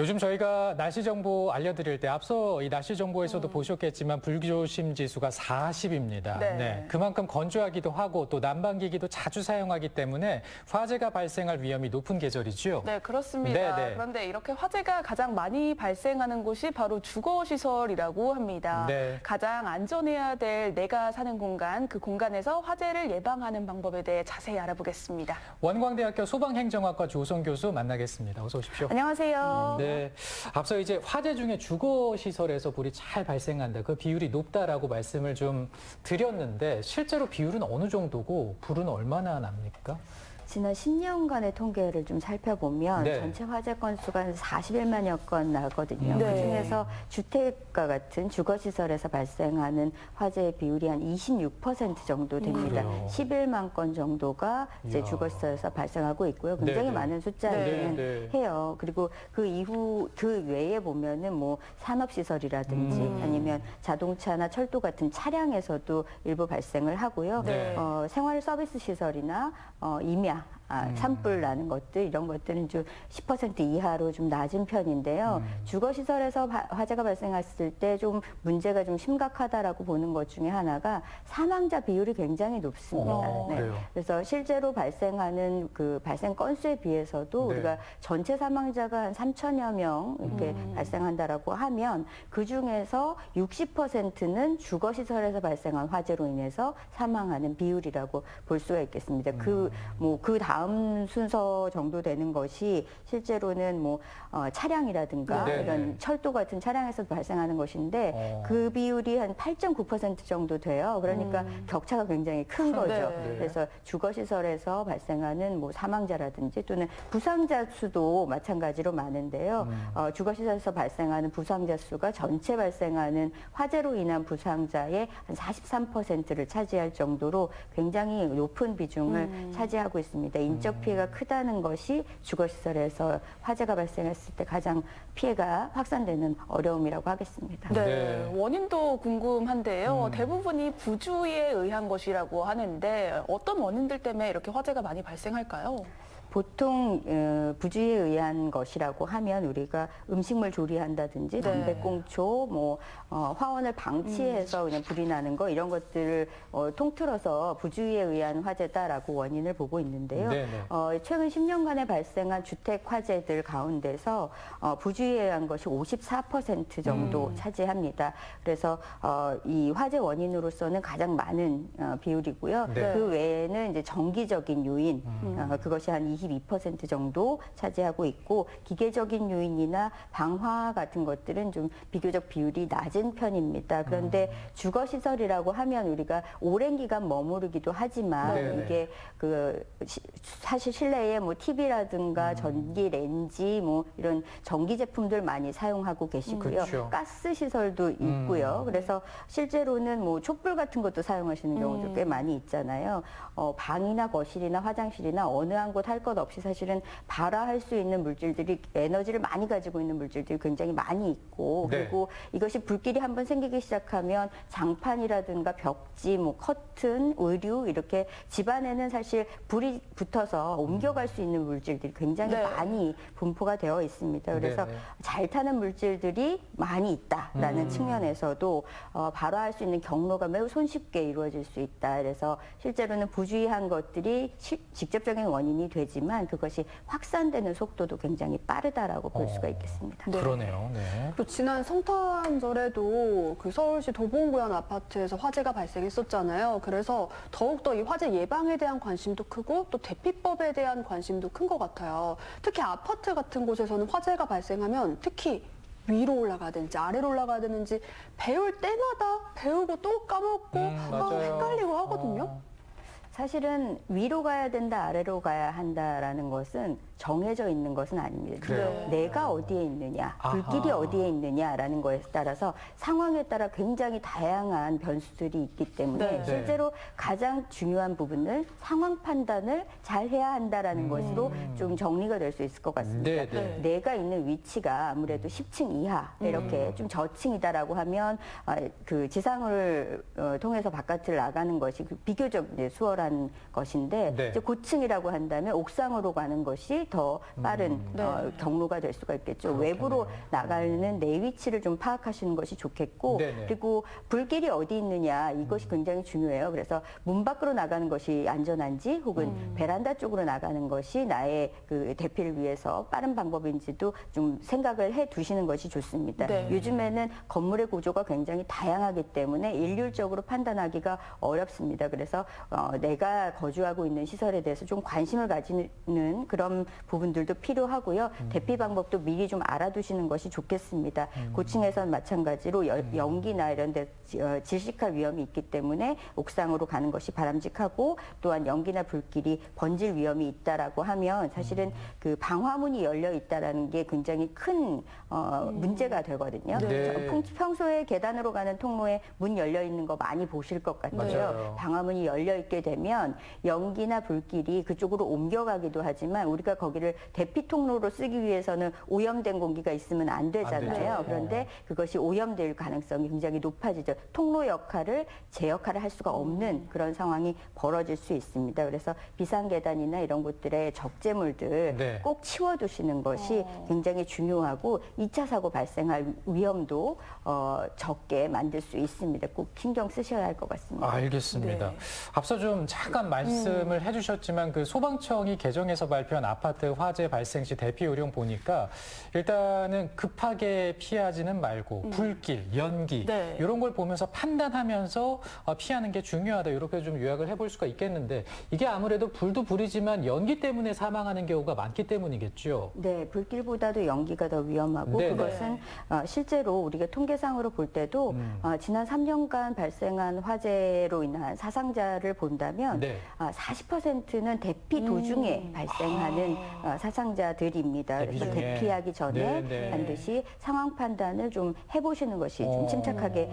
요즘 저희가 날씨 정보 알려드릴 때 앞서 이 날씨 정보에서도 보셨겠지만 불조심 지수가 40입니다. 네. 그만큼 건조하기도 하고 또 난방기기도 자주 사용하기 때문에 화재가 발생할 위험이 높은 계절이죠. 네, 그렇습니다. 네네. 그런데 이렇게 화재가 가장 많이 발생하는 곳이 바로 주거시설이라고 합니다. 네. 가장 안전해야 될 내가 사는 공간, 그 공간에서 화재를 예방하는 방법에 대해 자세히 알아보겠습니다. 원광대학교 소방행정학과 조성 교수 만나겠습니다. 어서 오십시오. 안녕하세요. 네, 앞서 이제 화재 중에 주거시설에서 불이 잘 발생한다, 그 비율이 높다라고 말씀을 좀 드렸는데 실제로 비율은 어느 정도고 불은 얼마나 납니까? 지난 10년간의 통계를 좀 살펴보면 네. 전체 화재 건수가 한 41만여 건 나거든요. 네. 그중에서 주택과 같은 주거시설에서 발생하는 화재의 비율이 한 26% 정도 됩니다. 그래요. 11만 건 정도가 이제 이야. 주거시설에서 발생하고 있고요. 굉장히 네네. 많은 숫자는 네. 해요. 그리고 그 이후 그 외에 보면은 뭐 산업시설이라든지 아니면 자동차나 철도 같은 차량에서도 일부 발생을 하고요. 네. 생활 서비스 시설이나 임야, 산불 나는 것들, 이런 것들은 좀 10% 이하로 좀 낮은 편인데요. 주거시설에서 화재가 발생했을 때 좀 문제가 좀 심각하다라고 보는 것 중에 하나가 사망자 비율이 굉장히 높습니다. 그래요? 그래서 실제로 발생하는 그 발생 건수에 비해서도 네. 우리가 전체 사망자가 한 3천여 명 이렇게 발생한다라고 하면 그 중에서 60%는 주거시설에서 발생한 화재로 인해서 사망하는 비율이라고 볼 수가 있겠습니다. 그 다음 순서 정도 되는 것이 실제로는 차량이라든가 네. 이런 철도 같은 차량에서 발생하는 것인데 그 비율이 한 8.9% 정도 돼요. 그러니까 격차가 굉장히 큰 거죠. 네. 그래서 주거시설에서 발생하는 사망자라든지 또는 부상자 수도 마찬가지로 많은데요. 주거시설에서 발생하는 부상자 수가 전체 발생하는 화재로 인한 부상자의 한 43%를 차지할 정도로 굉장히 높은 비중을 차지하고 있습니다. 인적 피해가 크다는 것이 주거시설에서 화재가 발생했을 때 가장 피해가 확산되는 어려움이라고 하겠습니다. 네, 원인도 궁금한데요. 대부분이 부주의에 의한 것이라고 하는데 어떤 원인들 때문에 이렇게 화재가 많이 발생할까요? 보통 부주의에 의한 것이라고 하면 우리가 음식물 조리한다든지 담배꽁초, 화원을 방치해서 그냥 불이 나는 거, 이런 것들을 통틀어서 부주의에 의한 화재다라고 원인을 보고 있는데요. 최근 10년간에 발생한 주택 화재들 가운데서 부주의에 의한 것이 54% 정도 차지합니다. 그래서 이 화재 원인으로서는 가장 많은 비율이고요. 네. 그 외에는 이제 정기적인 요인, 그것이 한 22% 정도 차지하고 있고, 기계적인 요인이나 방화 같은 것들은 좀 비교적 비율이 낮은 편입니다. 그런데 주거시설이라고 하면 우리가 오랜 기간 머무르기도 하지만 이게 사실 실내에 TV라든가 전기 렌지 이런 전기 제품들 많이 사용하고 계시고요. 그렇죠. 가스 시설도 있고요. 그래서 실제로는 촛불 같은 것도 사용하시는 경우도 꽤 많이 있잖아요. 방이나 거실이나 화장실이나 어느 한 곳 할 것 없이 사실은 발화할 수 있는 물질들이, 에너지를 많이 가지고 있는 물질들이 굉장히 많이 있고, 그리고 이것이 불길이 한번 생기기 시작하면 장판이라든가 벽지, 커튼, 의류, 이렇게 집안에는 사실 불이 붙어서 옮겨갈 수 있는 물질들이 굉장히 많이 분포가 되어 있습니다. 그래서 잘 타는 물질들이 많이 있다라는 측면에서도 발화할 수 있는 경로가 매우 손쉽게 이루어질 수 있다. 그래서 실제로는 부주의한 것들이 직접적인 원인이 되지만 그것이 확산되는 속도도 굉장히 빠르다라고 볼 수가 있겠습니다. 그러네요. 네. 또 지난 성탄절에도 그 서울시 도봉구현 아파트에서 화재가 발생했었잖아요. 그래서 더욱더 이 화재 예방에 대한 관심도 크고 또 대피법에 대한 관심도 큰 것 같아요. 특히 아파트 같은 곳에서는 화재가 발생하면 특히 위로 올라가야 되는지 아래로 올라가야 되는지 배울 때마다 배우고 또 까먹고 헷갈리고 하거든요. 사실은 위로 가야 된다, 아래로 가야 한다라는 것은 정해져 있는 것은 아닙니다. 그래요? 내가 어디에 있느냐, 불길이 어디에 있느냐라는 것에 따라서 상황에 따라 굉장히 다양한 변수들이 있기 때문에 실제로 가장 중요한 부분을 상황 판단을 잘 해야 한다라는 것으로 좀 정리가 될 수 있을 것 같습니다. 내가 있는 위치가 아무래도 10층 이하, 이렇게 좀 저층이다라고 하면 그 지상을 통해서 바깥을 나가는 것이 비교적 이제 수월한 올라간 것인데 네. 이제 고층이라고 한다면 옥상으로 가는 것이 더 빠른 네. 경로가 될 수가 있겠죠. 그렇겠네요. 외부로 나가는 내 위치를 좀 파악하시는 것이 좋겠고 네네. 그리고 불길이 어디 있느냐 이것이 굉장히 중요해요. 그래서 문 밖으로 나가는 것이 안전한지 혹은 베란다 쪽으로 나가는 것이 나의 그 대피를 위해서 빠른 방법인지도 좀 생각을 해 두시는 것이 좋습니다. 네. 요즘에는 건물의 구조가 굉장히 다양하기 때문에 일률적으로 판단하기가 어렵습니다. 그래서 내가 거주하고 있는 시설에 대해서 좀 관심을 가지는 그런 부분들도 필요하고요. 대피 방법도 미리 좀 알아두시는 것이 좋겠습니다. 고층에선 마찬가지로 연기나 이런 데 질식할 위험이 있기 때문에 옥상으로 가는 것이 바람직하고 또한 연기나 불길이 번질 위험이 있다라고 하면 사실은 그 방화문이 열려 있다라는 게 굉장히 큰 문제가 되거든요. 네. 평소에 계단으로 가는 통로에 문 열려 있는 거 많이 보실 것 같아요. 맞아요. 방화문이 열려 있게 되면 연기나 불길이 그쪽으로 옮겨가기도 하지만 우리가 거기를 대피 통로로 쓰기 위해서는 오염된 공기가 있으면 안 되잖아요. 되죠. 그런데 그것이 오염될 가능성이 굉장히 높아지죠. 통로 역할을 제 역할을 할 수가 없는 그런 상황이 벌어질 수 있습니다. 그래서 비상계단이나 이런 곳들의 적재물들 네. 꼭 치워두시는 것이 굉장히 중요하고 2차 사고 발생할 위험도 적게 만들 수 있습니다. 꼭 신경 쓰셔야 할 것 같습니다. 알겠습니다. 네. 앞서 좀 잠깐 말씀을 해주셨지만 그 소방청이 개정해서 발표한 아파트 화재 발생 시 대피 요령 보니까 일단은 급하게 피하지는 말고 불길, 연기 네. 이런 걸 보면서 판단하면서 피하는 게 중요하다 이렇게 좀 요약을 해볼 수가 있겠는데 이게 아무래도 불도 불이지만 연기 때문에 사망하는 경우가 많기 때문이겠죠. 네, 불길보다도 연기가 더 위험하고 네, 그것은 실제로 우리가 통계상으로 볼 때도 지난 3년간 발생한 화재로 인한 사상자를 본다면 네. 40%는 대피 도중에 발생하는 사상자들입니다. 대피 그래서 중에. 대피하기 전에 네, 네. 반드시 상황 판단을 좀 해보시는 것이 좀 침착하게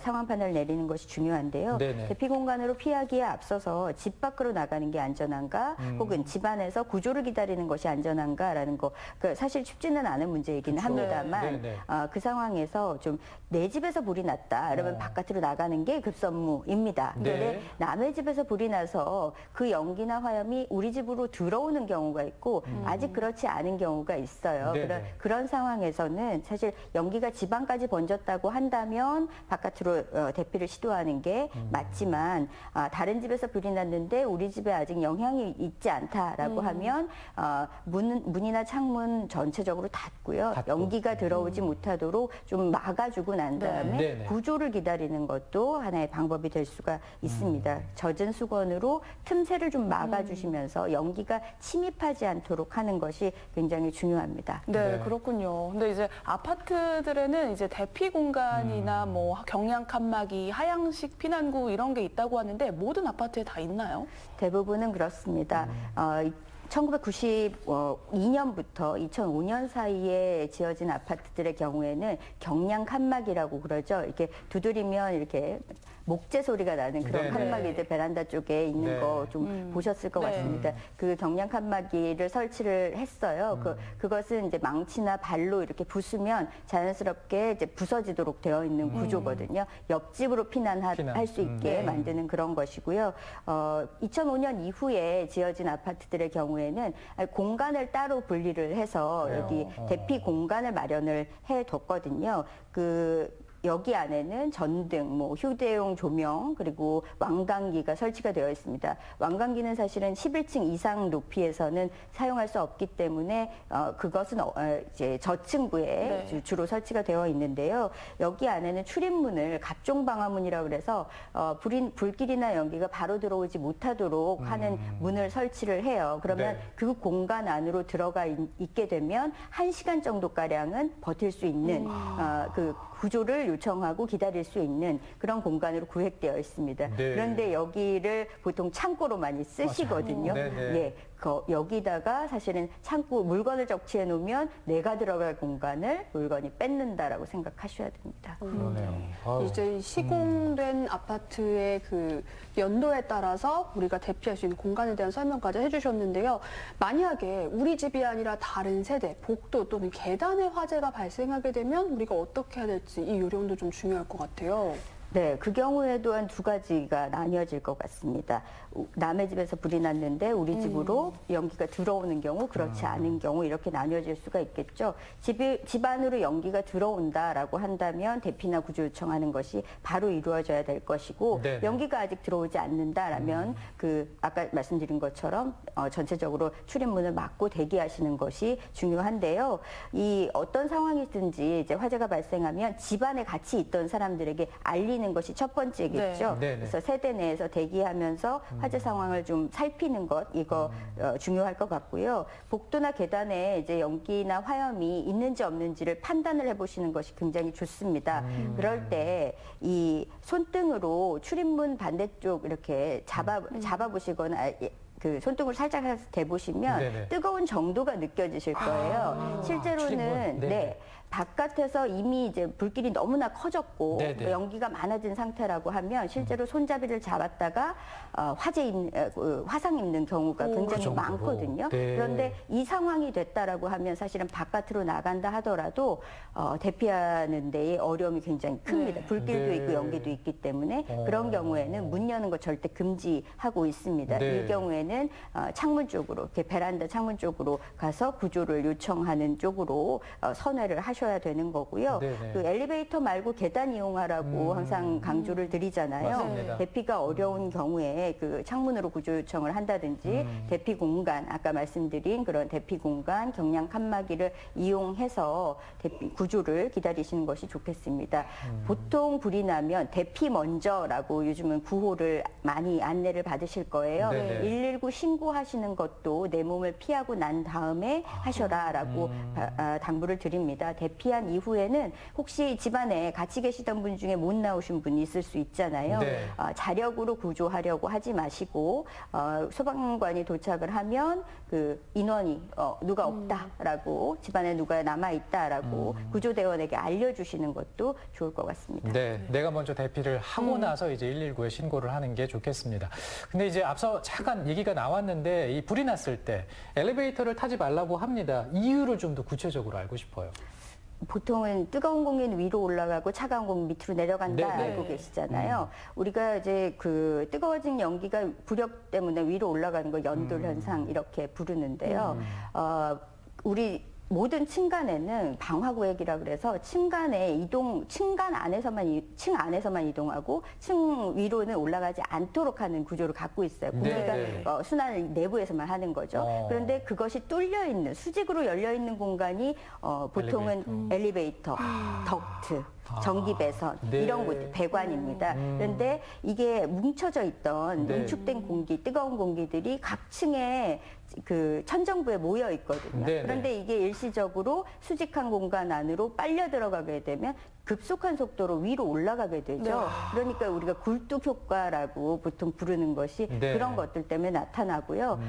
상황 판단을 내리는 것이 중요한데요. 네, 네. 대피 공간으로 피하기에 앞서서 집 밖으로 나가는 게 안전한가 혹은 집 안에서 구조를 기다리는 것이 안전한가라는 거 사실 쉽지는 않은 문제이기는 그쵸. 합니다만 네, 네. 그 상황에서 좀 내 집에서 불이 났다 그러면 바깥으로 나가는 게 급선무입니다. 네. 그런데 남의 집에서 불이 나서 그 연기나 화염이 우리 집으로 들어오는 경우가 있고 아직 그렇지 않은 경우가 있어요. 네, 네. 그런 상황에서는 사실 연기가 집안까지 번졌다고 한다면 바깥으로 대피를 시도하는 게 맞지만 다른 집에서 불이 났는데 우리 집에 아직 영향이 있지 않다라고 하면 문이나 창문 전체적으로 닫고요. 닫고. 연기가 들어오지 못하도록 좀 막아주고 난 다음에 네, 네. 구조를 기다리는 것도 하나의 방법이 될 수가 있습니다. 젖은 수건으로 틈새를 좀 막아주시면서 연기가 침입하지 않도록 하는 것이 굉장히 중요합니다. 네, 네. 그렇군요. 근데 이제 아파트들에는 이제 대피 공간이나 뭐 경량 칸막이, 하향식 피난구 이런 게 있다고 하는데 모든 아파트에 다 있나요? 대부분은 그렇습니다. 1992년부터 2005년 사이에 지어진 아파트들의 경우에는 경량 칸막이라고 그러죠. 이렇게 두드리면 이렇게 목재 소리가 나는 그런 네. 칸막이들 베란다 쪽에 있는 네. 거 좀 보셨을 것 네. 같습니다. 그 경량 칸막이를 설치를 했어요. 그것은 이제 망치나 발로 이렇게 부수면 자연스럽게 이제 부서지도록 되어 있는 구조거든요. 옆집으로 피난할 수 있게 네. 만드는 그런 것이고요. 2005년 이후에 지어진 아파트들의 경우에는 공간을 따로 분리를 해서 그래요? 여기 대피 공간을 마련을 해뒀거든요. 여기 안에는 전등, 휴대용 조명, 그리고 왕강기가 설치가 되어 있습니다. 왕강기는 사실은 11층 이상 높이에서는 사용할 수 없기 때문에 그것은 이제 저층부에 네. 주로 설치가 되어 있는데요. 여기 안에는 출입문을 갑종 방화문이라고 그래서 불길이나 연기가 바로 들어오지 못하도록 하는 문을 설치를 해요. 그러면 네. 그 공간 안으로 들어가 있게 되면 1시간 정도가량은 버틸 수 있는 그 구조를 요청하고 기다릴 수 있는 그런 공간으로 구획되어 있습니다. 네. 그런데 여기를 보통 창고로 많이 쓰시거든요. 맞아요. 네네. 예, 여기다가 사실은 창고 물건을 적치해 놓으면 내가 들어갈 공간을 물건이 뺏는다라고 생각하셔야 됩니다. 그러네요. 아유. 이제 시공된 아파트의 그 연도에 따라서 우리가 대피할 수 있는 공간에 대한 설명까지 해주셨는데요. 만약에 우리 집이 아니라 다른 세대, 복도 또는 계단에 화재가 발생하게 되면 우리가 어떻게 해야 될지 이 요령도 좀 중요할 것 같아요. 네, 그 경우에도 한 두 가지가 나뉘어질 것 같습니다. 남의 집에서 불이 났는데 우리 집으로 연기가 들어오는 경우, 그렇지 않은 경우 이렇게 나뉘어질 수가 있겠죠. 집 안으로 연기가 들어온다라고 한다면 대피나 구조 요청하는 것이 바로 이루어져야 될 것이고 네네. 연기가 아직 들어오지 않는다라면 그 아까 말씀드린 것처럼 전체적으로 출입문을 막고 대기하시는 것이 중요한데요. 이 어떤 상황이든지 이제 화재가 발생하면 집안에 같이 있던 사람들에게 알리는 것이 첫 번째겠죠. 네네. 그래서 세대 내에서 대기하면서 화재 상황을 좀 살피는 것 이거 중요할 것 같고요. 복도나 계단에 이제 연기나 화염이 있는지 없는지를 판단을 해보시는 것이 굉장히 좋습니다. 그럴 때 이 손등으로 출입문 반대쪽 이렇게 잡아보시거나 그 손등을 살짝 해서 대보시면 네네. 뜨거운 정도가 느껴지실 거예요. 실제로는 출입문. 네네. 네. 바깥에서 이미 이제 불길이 너무나 커졌고 네네. 연기가 많아진 상태라고 하면 실제로 손잡이를 잡았다가 화상 입는 경우가 그 굉장히 정도로. 많거든요. 네. 그런데 이 상황이 됐다라고 하면 사실은 바깥으로 나간다 하더라도 대피하는 데에 어려움이 굉장히 큽니다. 네. 불길도 네. 있고 연기도 있기 때문에 그런 경우에는 문 여는 거 절대 금지하고 있습니다. 네. 이 경우에는 창문 쪽으로 이렇게 베란다 창문 쪽으로 가서 구조를 요청하는 쪽으로 선회를 하셔야 되는 거고요. 네네. 그 엘리베이터 말고 계단 이용하라고 항상 강조를 드리잖아요. 맞습니다. 대피가 어려운 경우에 그 창문으로 구조 요청을 한다든지 대피 공간 아까 말씀드린 그런 대피 공간 경량 칸막이를 이용해서 대피 구조를 기다리시는 것이 좋겠습니다. 보통 불이 나면 대피 먼저라고 요즘은 구호를 많이 안내를 받으실 거예요. 네네. 119 신고하시는 것도 내 몸을 피하고 난 다음에 하셔라라고 당부를 드립니다. 대피한 이후에는 혹시 집안에 같이 계시던 분 중에 못 나오신 분이 있을 수 있잖아요. 네. 자력으로 구조하려고 하지 마시고 소방관이 도착을 하면 그 인원이 누가 없다라고 집안에 누가 남아 있다라고 구조대원에게 알려주시는 것도 좋을 것 같습니다. 네, 내가 먼저 대피를 하고 나서 이제 119에 신고를 하는 게 좋겠습니다. 근데 이제 앞서 잠깐 얘기가 나왔는데 이 불이 났을 때 엘리베이터를 타지 말라고 합니다. 이유를 좀 더 구체적으로 알고 싶어요. 보통은 뜨거운 공기는 위로 올라가고 차가운 공기 밑으로 내려간다 네. 알고 계시잖아요. 우리가 이제 그 뜨거워진 연기가 부력 때문에 위로 올라가는 거 연돌 현상 이렇게 부르는데요. 우리 모든 층간에는 방화구획이라 그래서 층간에 층 안에서만 이동하고 층 위로는 올라가지 않도록 하는 구조를 갖고 있어요. 공기가 네. 순환을 내부에서만 하는 거죠. 그런데 그것이 뚫려 있는 수직으로 열려 있는 공간이 보통은 엘리베이터, 덕트, 전기 배선 네. 이런 곳 배관입니다. 그런데 이게 뭉쳐져 있던 네. 응축된 공기, 뜨거운 공기들이 각 층에 그 천정부에 모여 있거든요. 네, 그런데 이게 일시적으로 수직한 공간 안으로 빨려 들어가게 되면 급속한 속도로 위로 올라가게 되죠. 네. 그러니까 우리가 굴뚝 효과라고 보통 부르는 것이 네. 그런 것들 때문에 나타나고요.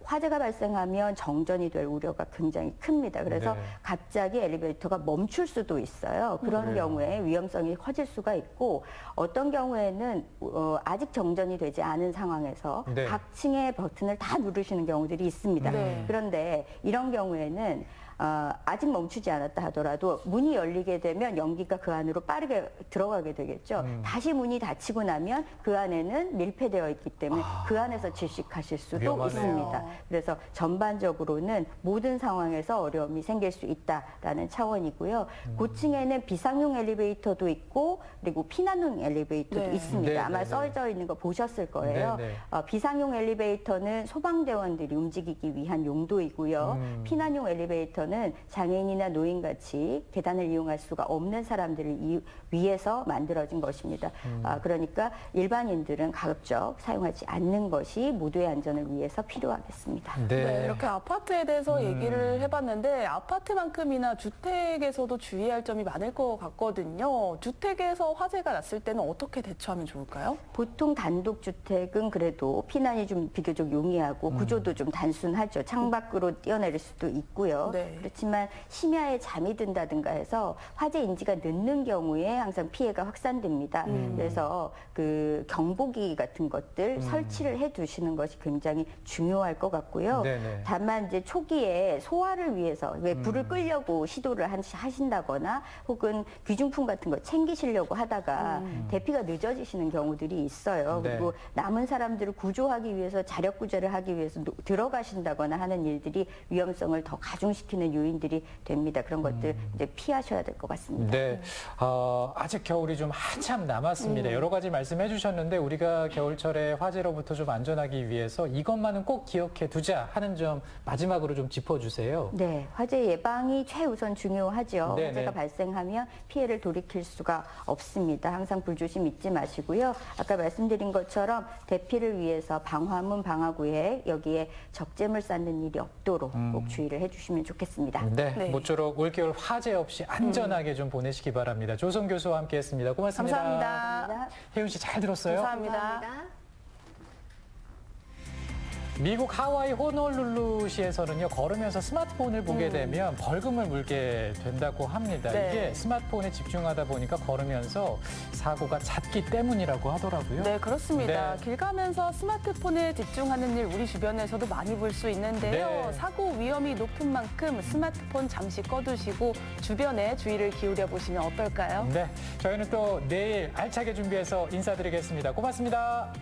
화재가 발생하면 정전이 될 우려가 굉장히 큽니다. 그래서 네. 갑자기 엘리베이터가 멈출 수도 있어요. 그런 그래요. 경우에 위험성이 커질 수가 있고 어떤 경우에는 아직 정전이 되지 않은 상황에서 네. 각 층의 버튼을 다 누르시는 경우들이 있습니다. 네. 그런데 이런 경우에는 아직 멈추지 않았다 하더라도 문이 열리게 되면 연기가 그 안으로 빠르게 들어가게 되겠죠. 다시 문이 닫히고 나면 그 안에는 밀폐되어 있기 때문에 그 안에서 질식하실 수도 위험하네요. 있습니다. 그래서 전반적으로는 모든 상황에서 어려움이 생길 수 있다라는 차원이고요. 고층에는 비상용 엘리베이터도 있고 그리고 피난용 엘리베이터도 네. 있습니다. 네, 아마 네, 네. 써져 있는 거 보셨을 거예요. 네, 네. 비상용 엘리베이터는 소방대원들이 움직이기 위한 용도이고요. 피난용 엘리베이터는 장애인이나 노인같이 계단을 이용할 수가 없는 사람들을 위해서 만들어진 것입니다. 그러니까 일반인들은 가급적 사용하지 않는 것이 모두의 안전을 위해서 필요하겠습니다. 네, 이렇게 아파트에 대해서 얘기를 해봤는데 아파트만큼이나 주택에서도 주의할 점이 많을 것 같거든요. 주택에서 화재가 났을 때는 어떻게 대처하면 좋을까요? 보통 단독주택은 그래도 피난이 좀 비교적 용이하고 구조도 좀 단순하죠. 창밖으로 뛰어내릴 수도 있고요. 네. 그렇지만 심야에 잠이 든다든가 해서 화재 인지가 늦는 경우에 항상 피해가 확산됩니다. 그래서 그 경보기 같은 것들 설치를 해 두시는 것이 굉장히 중요할 것 같고요. 네네. 다만 이제 초기에 소화를 위해서 왜 불을 끄려고 시도를 하신다거나 혹은 귀중품 같은 거 챙기시려고 하다가 대피가 늦어지시는 경우들이 있어요. 네. 그리고 남은 사람들을 구조하기 위해서 자력 구조를 하기 위해서 들어가신다거나 하는 일들이 위험성을 더 가중시키는 요인들이 됩니다. 그런 것들 이제 피하셔야 될 것 같습니다. 네, 아직 겨울이 좀 한참 남았습니다. 여러 가지 말씀해 주셨는데 우리가 겨울철에 화재로부터 좀 안전하기 위해서 이것만은 꼭 기억해 두자 하는 점 마지막으로 좀 짚어주세요. 네, 화재 예방이 최우선 중요하죠. 네네. 화재가 발생하면 피해를 돌이킬 수가 없습니다. 항상 불조심 잊지 마시고요. 아까 말씀드린 것처럼 대피를 위해서 방화문, 방화구획 여기에 적재물 쌓는 일이 없도록 꼭 주의를 해주시면 좋겠습니다. 네, 네. 모쪼록 올겨울 화재 없이 안전하게 좀 보내시기 바랍니다. 조성 교수와 함께했습니다. 고맙습니다. 감사합니다. 혜윤 씨 잘 들었어요? 감사합니다. 미국 하와이 호놀룰루시에서는요, 걸으면서 스마트폰을 보게 되면 벌금을 물게 된다고 합니다. 네. 이게 스마트폰에 집중하다 보니까 걸으면서 사고가 잦기 때문이라고 하더라고요. 네, 그렇습니다. 네. 길 가면서 스마트폰에 집중하는 일 우리 주변에서도 많이 볼 수 있는데요. 네. 사고 위험이 높은 만큼 스마트폰 잠시 꺼두시고 주변에 주의를 기울여 보시면 어떨까요? 네, 저희는 또 내일 알차게 준비해서 인사드리겠습니다. 고맙습니다.